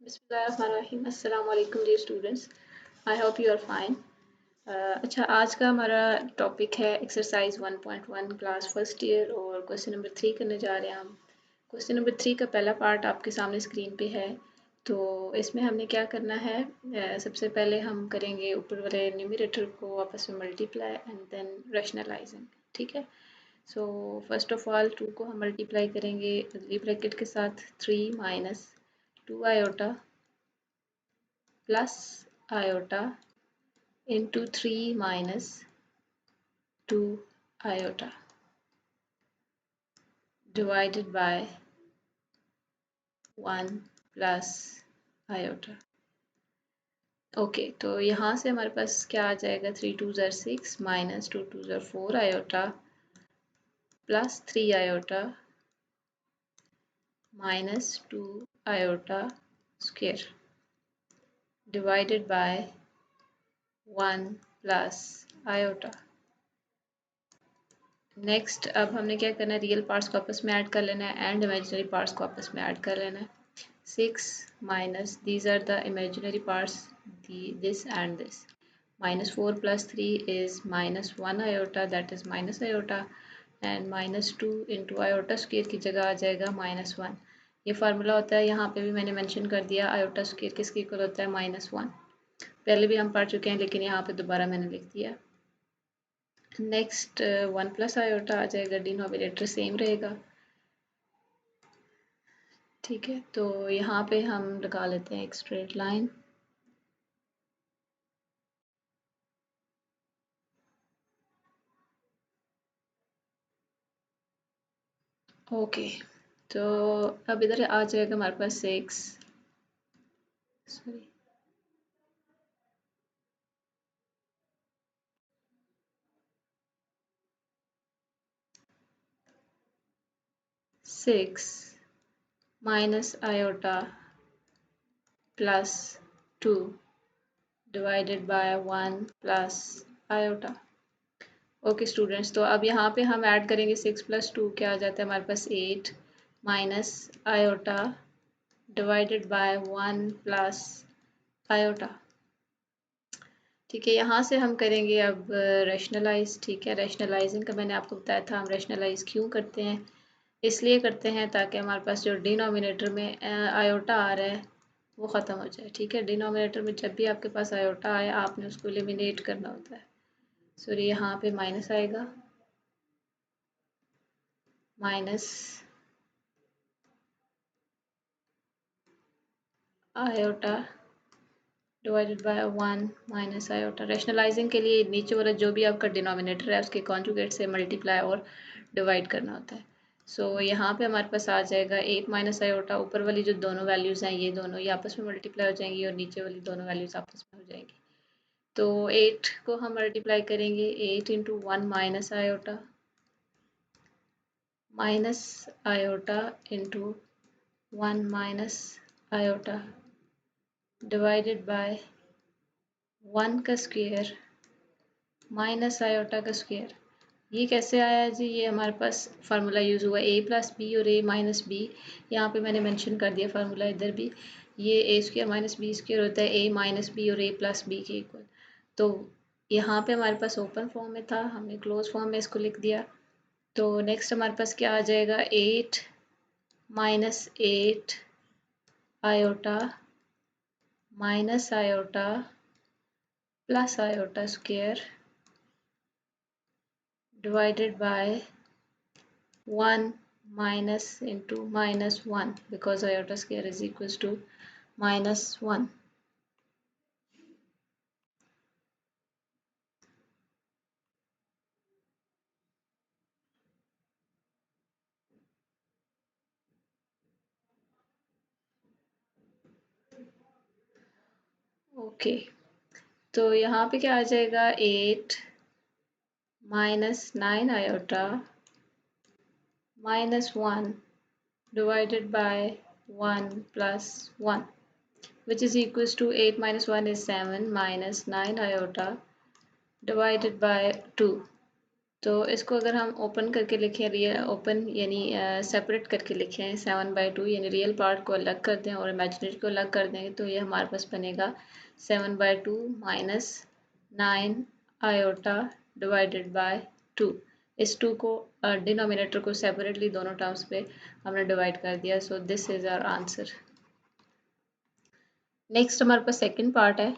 बिस्मिल्लाहिर्रहमानिर्रहीम। अस्सलाम वालेकुम dear students, I hope you are fine. अच्छा, आज का हमारा टॉपिक है एक्सरसाइज 1.1 क्लास फर्स्ट ईयर और क्वेश्चन नंबर 3 करने जा रहे हैं हम। क्वेश्चन नंबर 3 का पहला पार्ट आपके सामने स्क्रीन पे है। तो इसमें हमने क्या करना है, सबसे पहले हम करेंगे ऊपर वाले न्यूमरेटर को आपस में मल्टीप्लाई एंड देन रैशनलाइजिंग। ठीक है। सो फर्स्ट ऑफ ऑल 2 को हम मल्टीप्लाई करेंगे अगली ब्रैकेट के साथ 3 minus 2 iota plus iota into 3 minus 2 iota divided by 1 plus iota। Okay, तो यहाँ से हमारे पास क्या आ जाएगा, 3 2 ज़र 6 माइनस 2 2 ज़र 4 iota plus 3 iota minus 2 iota square divided by 1 plus iota. Next अब हमने क्या करना है, रियल पार्ट्स को आपस में ऐड कर लेना है एंड इमेजिनरी पार्ट्स को आपस में ऐड कर लेना है। 6 minus these are the imaginary parts, this and this, minus 4 plus 3 is minus 1 iota, that is minus iota, and minus 2 into iota square की जगह आ जाएगा minus 1। ये फार्मूला होता है, यहाँ पे भी मैंने मेंशन कर दिया, iota square किसके इक्वल होता है, minus 1। पहले भी हम पढ़ चुके हैं लेकिन यहाँ पे दोबारा मैंने लिख दिया। नेक्स्ट 1 प्लस आयोटा आ जाएगा, डिनोमिनेटर सेम रहेगा। ठीक है, तो यहाँ पे हम लगा लेते हैं एक स्ट्रेट लाइन। ओके, तो अब इधर आ जाएगा हमारे पास 6 sorry 6 minus iota plus 2 divided by 1 plus iota. Okay students, तो अब यहाँ पे हम ऐड करेंगे 6 प्लस 2, क्या आ जाता है हमारे पास 8 minus iota divided bye 1 plus iota. ठीक है, यहाँ से हम करेंगे अब रैशनलाइज। ठीक है, रैशनलाइजिंग का मैंने आपको बताया था, हम रैशनलाइज क्यों करते हैं, इसलिए करते हैं ताकि हमारे पास जो डिनोमिनेटर में आयोटा आ रहा है वो ख़त्म हो जाए। ठीक है, डिनोमिनेटर में जब भी आपके पास आयोटा आए आपने उसको एलिमिनेट करना होता है। सॉरी, यहाँ पे माइनस आएगा, minus iota divided bye 1 minus iota. Rationalising के लिए नीचे वाला जो भी आपका डिनोमिनेटर है उसके कॉन्जुगेट से मल्टीप्लाई और डिवाइड करना होता है। सो यहाँ पे हमारे पास आ जाएगा 8 माइनस आयोटा, ऊपर वाली जो दोनों वैल्यूज़ हैं ये दोनों ये आपस में मल्टीप्लाई हो जाएंगी और नीचे वाली दोनों वैल्यूज़ आपस में हो जाएंगी। तो 8 को हम मल्टीप्लाई करेंगे, 8 into 1 minus iota minus iota into 1 minus iota divided bye 1 का स्क्वायर माइनस आयोटा का स्क्वायर। ये कैसे आया जी, ये हमारे पास फार्मूला यूज़ हुआ a प्लस बी और a माइनस बी। यहाँ पे मैंने मेंशन कर दिया फार्मूला, इधर भी ये a square minus B square होता है a माइनस बी और a प्लस बी के इक्वल। तो यहाँ पे हमारे पास ओपन फॉर्म में था, हमने क्लोज फॉर्म में इसको लिख दिया। तो नेक्स्ट हमारे पास क्या आ जाएगा, 8 minus 8 iota minus iota plus iota square divided by 1 minus into minus 1 because iota square is equals to minus 1। Okay, तो यहाँ पे क्या आ जाएगा, 8 minus 9 iota minus 1 divided by 1 plus 1 which is equals to 8 minus 1 is 7 minus 9 iota divided by 2। तो इसको अगर हम open करके लिखें, रियल ओपन यानी सेपरेट करके लिखें 7/2 यानी रियल पार्ट को अलग कर दें और इमेजिनरी को अलग कर दें, तो ये हमारे पास बनेगा 7/2 माइनस 9 आयोटा डिवाइडेड बाय 2। इस 2 को डिनोमिनेटर को सेपरेटली दोनों टर्म्स पे हमने डिवाइड कर दिया। So this is our answer. Next हमारे पास सेकंड पार्ट है।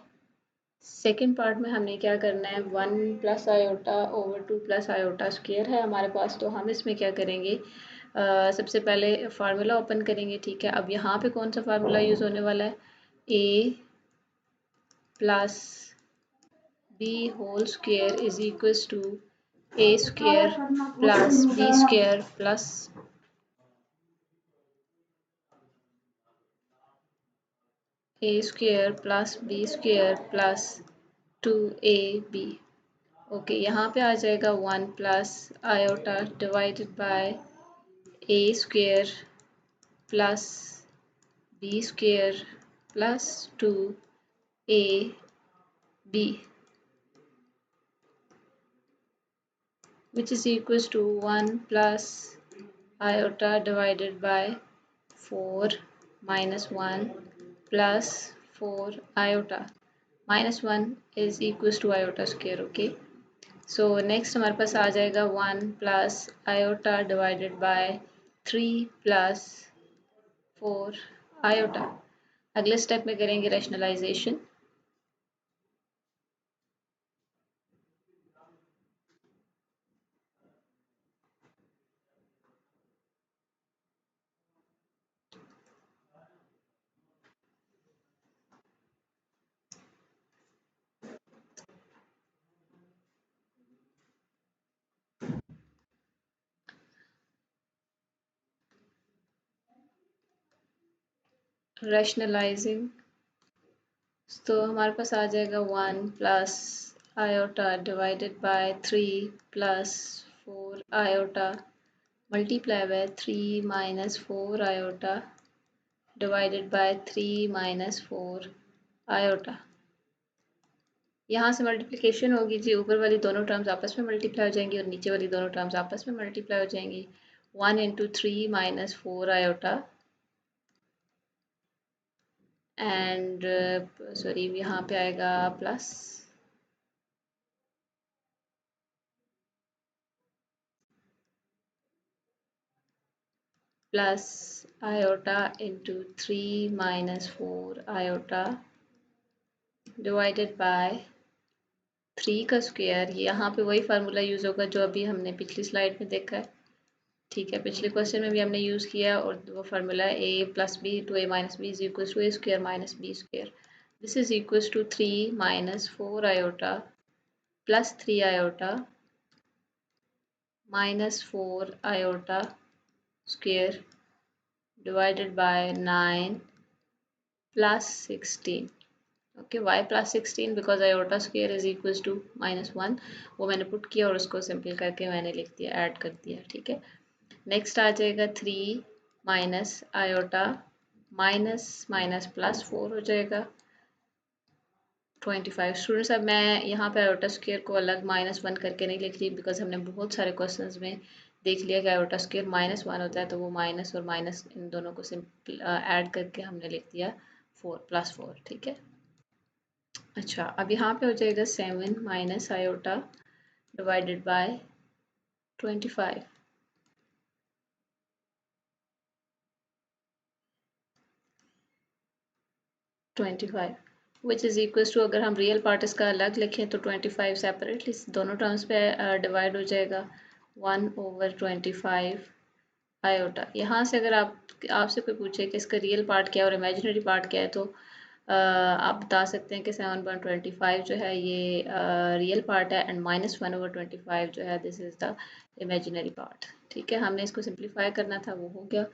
सेकेंड पार्ट में हमने क्या करना है, 1 plus iota over 2 plus iota square है हमारे पास। तो हम इसमें क्या करेंगे, सबसे पहले फार्मूला ओपन करेंगे। ठीक है, अब यहाँ पे कौन सा फार्मूला यूज़ होने वाला है, a plus B whole square is equals to a square plus b square plus a square plus b square plus 2ab। Okay, यहाँ पे आ जाएगा 1 plus iota divided by a square plus b square plus 2ab which is equals to 1 plus iota divided by 4 minus 1 plus 4 iota minus 1 is equals to iota square। Okay, so next हमारे पास आ जाएगा 1 plus iota divided bye 3 plus 4 iota. अगले step में करेंगे rationalisation. Rationalising तो हमारे पास आ जाएगा 1 plus iota divided bye 3 plus 4 iota multiply by 3 minus 4 iota divided bye 3 minus 4 iota. यहाँ से मल्टीप्लिकेशन होगी जी, ऊपर वाली दोनों टर्म्स आपस में मल्टीप्लाई हो जाएंगी और नीचे वाली दोनों टर्म्स आपस में मल्टीप्लाई हो जाएंगी। 1 into 3 minus 4 iota and sorry यहाँ पे आएगा plus plus iota into 3 minus 4 iota divided bye 3 का स्क्वायर। यहाँ पे वही फार्मूला यूज़ होगा जो अभी हमने पिछली स्लाइड में देखा है। ठीक है, पिछले क्वेश्चन में भी हमने यूज़ किया और वो formula a plus B to a minus B is equals to a square minus B square. This is equals to 3 minus 4 iota plus 3 iota minus 4 iota square divided by 9 plus 16। Okay, y plus 16 because iota square is equals to -1, वो मैंने put किया और उसको simple करके मैंने लिख दिया, add कर दिया। ठीक है, नेक्स्ट आ जाएगा 3 minus iota minus minus plus 4 हो जाएगा 25। स्टूडेंट्स, अब मैं यहाँ पे आयोटा स्क्वायर को अलग -1 करके नहीं लिख रही बिकॉज हमने बहुत सारे क्वेश्चंस में देख लिया कि आयोटा स्क्वायर -1 होता है, तो वो माइनस और माइनस इन दोनों को सिंपल ऐड करके हमने लिख दिया 4 प्लस 4। ठीक है, अच्छा, अब यहाँ पे हो जाएगा 7 minus iota divided by 25। 25 which is equals to, अगर हम रियल पार्ट इसका अलग लिखें तो 25 सेपरेटली दोनों टर्म्स पे डिवाइड हो जाएगा 1/25 आयोटा। यहाँ से अगर आपसे कोई पूछे कि इसका रियल पार्ट क्या है और इमेजिनरी पार्ट क्या है, तो आप बता सकते हैं कि 7/25 जो है ये रियल पार्ट है एंड -1/25 जो है this is the imaginary part. ठीक है, हमने इसको सिंप्लीफाई करना था, वो हो गया।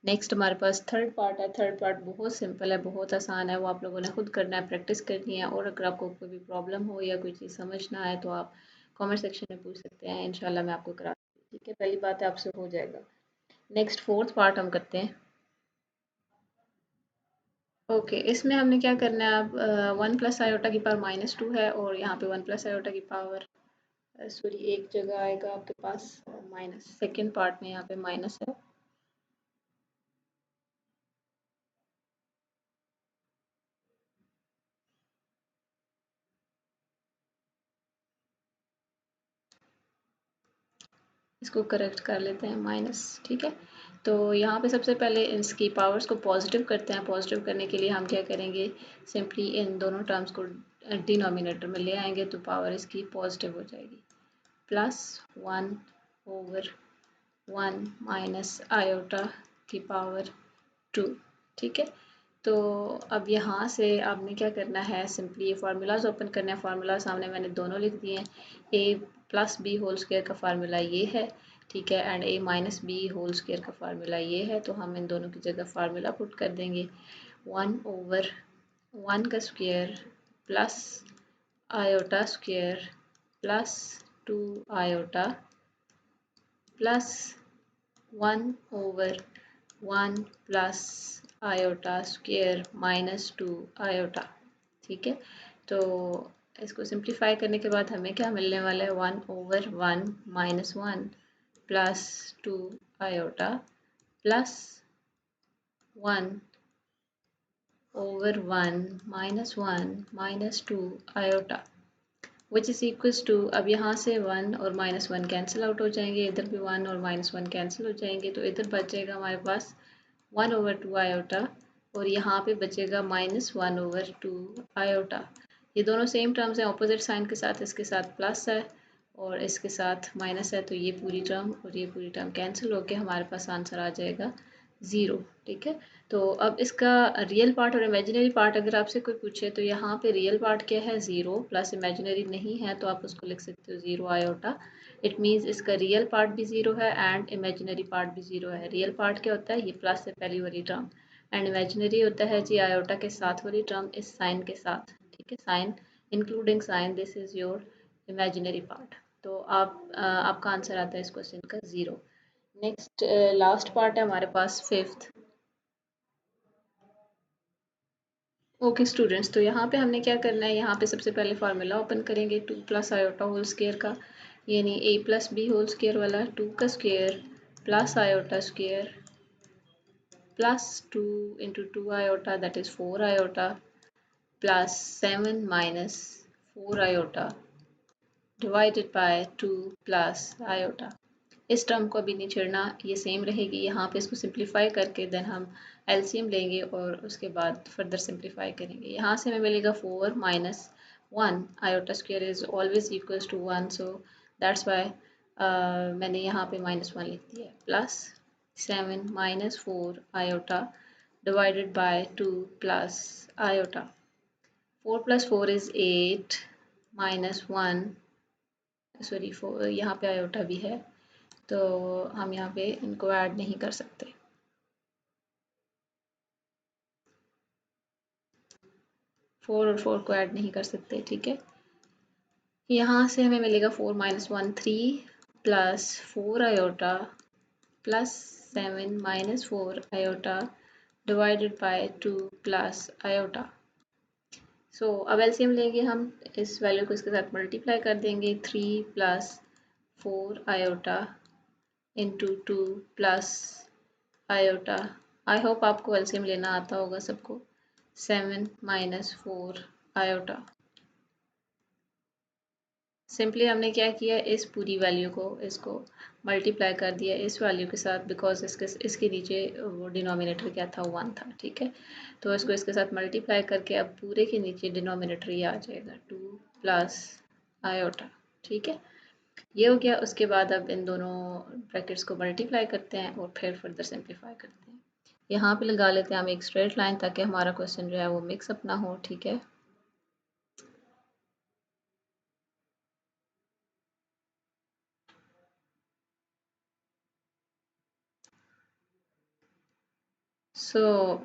नेक्स्ट हमारे पास थर्ड पार्ट है। थर्ड पार्ट बहुत सिंपल है, बहुत आसान है, वो आप लोगों ने खुद करना है, प्रैक्टिस करनी है। और अगर आपको कोई भी प्रॉब्लम हो या कोई चीज़ समझ ना आए तो आप कमेंट सेक्शन में पूछ सकते हैं, इंशाल्लाह मैं आपको करा दूँगी। ठीक है, पहली बात है आपसे हो जाएगा। नेक्स्ट फोर्थ पार्ट हम करते हैं। ओके, इसमें हमने क्या करना है, अब 1 प्लस आयोटा की पावर -2 है और यहाँ पे 1 प्लस आयोटा की पावर सॉरी एक जगह आएगा आपके पास माइनस, सेकेंड पार्ट में यहाँ पे माइनस है। इसको करेक्ट कर लेते हैं माइनस, ठीक है। तो यहाँ पे सबसे पहले इसकी पावर्स को पॉजिटिव करते हैं। पॉजिटिव करने के लिए हम क्या करेंगे, सिंपली इन दोनों टर्म्स को डिनोमिनेटर में ले आएंगे तो पावर इसकी पॉजिटिव हो जाएगी। प्लस 1/1 माइनस आयोटा की पावर 2, ठीक है। तो अब यहाँ से आपने क्या करना है, सिंपली ये फार्मूलाज ओपन करना है। फार्मूला सामने मैंने दोनों लिख दिए हैं। A plus B whole square का फार्मूला ये है, ठीक है, and A minus B whole square का फार्मूला ये है। तो हम इन दोनों की जगह फार्मूला पुट कर देंगे। 1/1 का square plus iota square plus 2 iota plus 1/1 plus iota square minus 2 iota, ठीक है। तो इसको सिंप्लीफाई करने के बाद हमें क्या मिलने वाला है, 1/1 minus 1 plus 2 iota plus 1/1 minus 1 minus 2 iota which is equals to, अब यहाँ से 1 और -1 कैंसिल आउट हो जाएंगे, इधर भी 1 और -1 कैंसिल हो जाएंगे, तो इधर बचेगा हमारे पास 1/2 आयोटा और यहाँ पे बचेगा -1/2 आयोटा। ये दोनों सेम टर्म्स हैं, ऑपोजिट साइन के साथ। इसके साथ प्लस है और इसके साथ माइनस है, तो ये पूरी टर्म और ये पूरी टर्म कैंसिल होकर हमारे पास आंसर आ जाएगा 0, ठीक है। तो अब इसका रियल पार्ट और इमेजिनरी पार्ट अगर आपसे कोई पूछे तो यहाँ पे रियल पार्ट क्या है, 0 प्लस इमेजिनरी नहीं है तो आप उसको लिख सकते हो 0 आयोटा। इट मीन्स इसका रियल पार्ट भी 0 है एंड इमेजिनरी पार्ट भी 0 है। रियल पार्ट क्या होता है, ये प्लस से पहली वाली टर्म, एंड इमेजिनरी होता है जी आयोटा के साथ वाली टर्म इस साइन के साथ, ठीक है। Sign including sign, this is your imaginary part. तो आपका आंसर आता है इस क्वेश्चन का 0। नेक्स्ट लास्ट पार्ट है हमारे पास फिफ्थ। ओके स्टूडेंट्स, तो यहाँ पे हमने क्या करना है, यहाँ पे सबसे पहले फार्मूला ओपन करेंगे 2 प्लस आयोटा होल स्क्वायर का, यानी a plus B whole square वाला, 2 का square plus iota square plus 2 into 2 iota that is 4 iota plus 7 minus 4 iota divided by 2 plus iota. इस टर्म को अभी नहीं छेड़ना, ये सेम रहेगी। यहाँ पे इसको सिंप्लीफाई करके देन हम एलसीएम लेंगे और उसके बाद फर्दर सिंप्लीफाई करेंगे। यहाँ से हमें मिलेगा 4 minus 1 iota square is always equals to 1, so that's why मैंने यहाँ पे -1 लिख दिया है, plus 7 minus 4 iota divided by 2 plus iota. 4 plus 4 is 8 minus 1, sorry 4 यहाँ पे आयोटा भी है तो हम यहाँ पे इनको ऐड नहीं कर सकते। 4 और 4 को ऐड नहीं कर सकते, ठीक है। यहाँ से हमें मिलेगा 4 minus 1 3 plus 4 iota plus 7 minus 4 iota divided by 2 plus iota. So अब एलसीएम लेंगे हम, इस वैल्यू को इसके साथ मल्टीप्लाई कर देंगे, 3 plus 4 iota into 2 plus iota. I hope आपको एलसीएम लेना आता होगा सबको। 7 माइनस 4 आयोटा। सिंपली हमने क्या किया, इस पूरी वैल्यू को इसको मल्टीप्लाई कर दिया इस वैल्यू के साथ, बिकॉज इसके नीचे वो डिनोमिनेटर क्या था, 1 था, ठीक है। तो इसको इसके साथ मल्टीप्लाई करके अब पूरे के नीचे डिनोमिनेटर ये आ जाएगा 2 प्लस आयोटा, ठीक है। ये हो गया। उसके बाद अब इन दोनों ब्रैकेट्स को मल्टीप्लाई करते हैं और फिर फर्दर सिंप्लीफाई करते हैं। यहाँ पे लगा लेते हैं हम एक स्ट्रेट लाइन ताकि हमारा क्वेश्चन जो है वो मिक्सअप ना हो, ठीक है।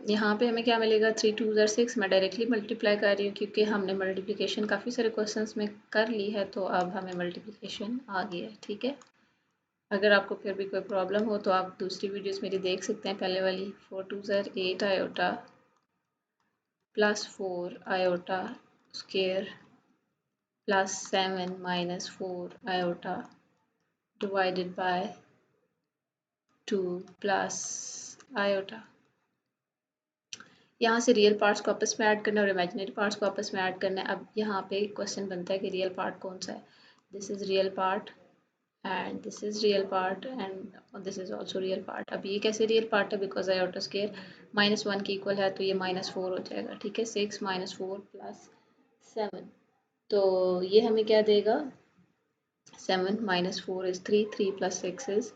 यहाँ पे हमें क्या मिलेगा, 3 2 ज़र 6। मैं डायरेक्टली मल्टीप्लाई कर रही हूँ क्योंकि हमने मल्टीप्लिकेशन काफ़ी सारे क्वेश्चंस में कर ली है, तो अब हमें मल्टीप्लिकेशन आ गई है, ठीक है। अगर आपको फिर भी कोई प्रॉब्लम हो तो आप दूसरी वीडियोस मेरी देख सकते हैं, पहले वाली। 4 2 ज़र 8 iota plus 4 iota square plus 7 minus 4 iota divided by 2 plus iota. यहाँ से रियल पार्ट्स को आपस में ऐड करना है और इमेजिनरी पार्ट्स को आपस में ऐड करना है. अब यहाँ पे क्वेश्चन बनता है कि रियल पार्ट कौन सा है. This is real part and this is real part and this is also real part. अब ये कैसे रियल पार्ट है, बिकॉज आयोटा स्केयर -1 के इक्वल है तो ये -4 हो जाएगा. ठीक है, 6 - 4 + 7, तो ये हमें क्या देगा. 7 - 4 इज 3, 3 + 6 इज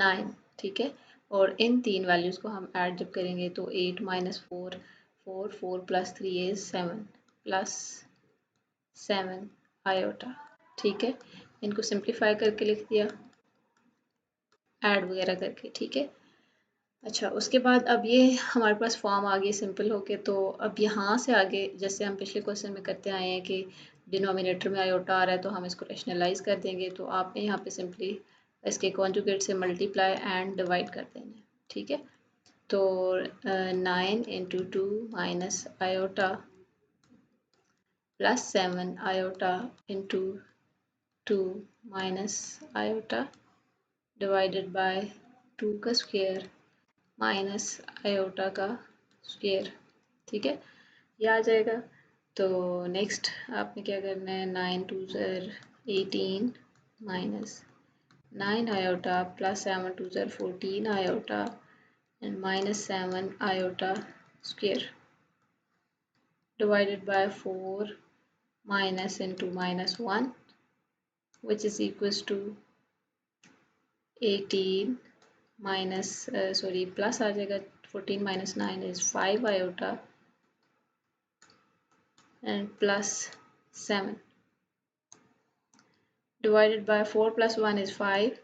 9. ठीक है, और इन तीन वैल्यूज़ को हम ऐड जब करेंगे तो 8 - 4 4 4 + 3 इज 7 + 7 आयोटा. ठीक है, इनको सिंप्लीफाई करके लिख दिया ऐड वगैरह करके. ठीक है, अच्छा उसके बाद अब ये हमारे पास फॉर्म आ गई सिंपल होके. तो अब यहाँ से आगे जैसे हम पिछले क्वेश्चन में करते आए हैं कि डिनोमिनेटर में आयोटा आ रहा है तो हम इसको रेशनलाइज कर देंगे. तो आपने यहाँ पे सिंपली इसके कॉन्जुगेट से मल्टीप्लाई एंड डिवाइड कर देना है. ठीक है, तो 9 × 2 minus iota plus 7 iota into 2 minus iota divided by 2 का स्क्वायर माइनस आयोटा का स्क्वायर. ठीक है, ये आ जाएगा. तो नेक्स्ट आपने क्या करना है, 9 × 2 = 18 minus 9 iota plus 7 × 2 = 14 iota and minus 7 iota square divided by 4 minus into -1 which is equals to 18 minus plus आ जाएगा. 14 - 9 is 5 iota and plus 7 divided by 4 + 1 is 5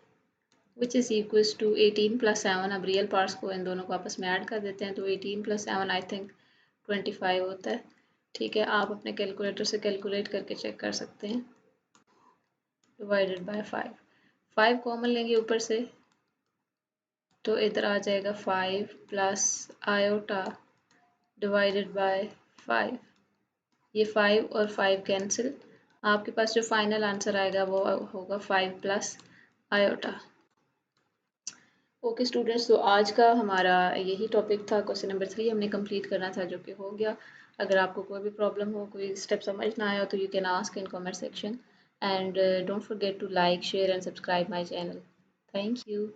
which is equals to 18 + 7. अब रियल पार्ट्स को इन दोनों को आपस में add कर देते हैं तो 18 + 7 आई थिंक 25 होता है. ठीक है, आप अपने कैलकुलेटर से कैलकुलेट करके चेक कर सकते हैं. डिवाइडेड बाय 5, 5 कॉमन लेंगे ऊपर से तो इधर आ जाएगा 5 प्लस आयोटा डिवाइडेड बाय 5. ये 5 और 5 कैंसिल. आपके पास जो फाइनल आंसर आएगा वो होगा 5 प्लस आयोटा. ओके स्टूडेंट्स, तो आज का हमारा यही टॉपिक था. क्वेश्चन नंबर 3 हमने कंप्लीट करना था जो कि हो गया. अगर आपको कोई भी प्रॉब्लम हो, कोई स्टेप समझ ना आया तो you can ask in comment section and don't forget to like, share and subscribe my channel. Thank you.